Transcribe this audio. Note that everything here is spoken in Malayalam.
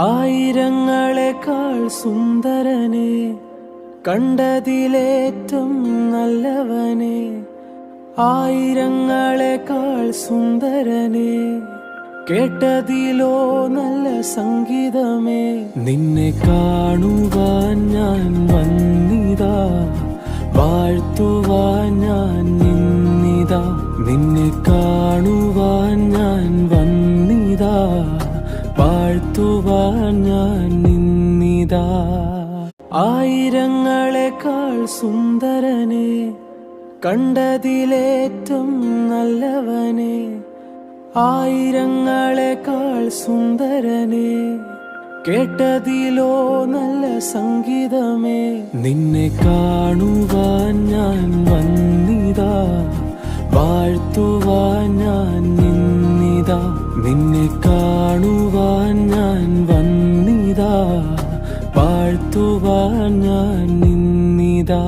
ആയിരങ്ങളെക്കാൾ സുന്ദരനെ, കണ്ടതിലേറ്റം നല്ലവനെ. ആയിരങ്ങളെക്കാൾ സുന്ദരനെ, കേട്ടതിലോ നല്ല സംഗീതമേ. നിന്നെ കാണുവാൻ ഞാൻ വന്നിതാ, വാഴ്ത്തുവാൻ ഞാൻ നിന്നിതാ. നിന്നെ കാണുവാൻ ഞാൻ വന്നിതാ, വാഴ്ത്തുവാൻ ഞാൻ നിന്നിതാ. ആയിരങ്ങളെക്കാൾ സുന്ദരനെ, കണ്ടതിലേറ്റം നല്ലവനെ. ആയിരങ്ങളെക്കാൾ സുന്ദരനെ, കേട്ടതിലോ നല്ല സംഗീതമേ. നിന്നെ കാണുവാൻ ഞാൻ വന്നിതാ, വാഴ്ത്തുവാൻ ഞാൻ നിന്നിതാ. നിന്നെ കാണുവാൻ ഞാൻ വന്നിതാ, വാഴ്ത്തുവാൻ ഞാൻ നിന്നിതാ.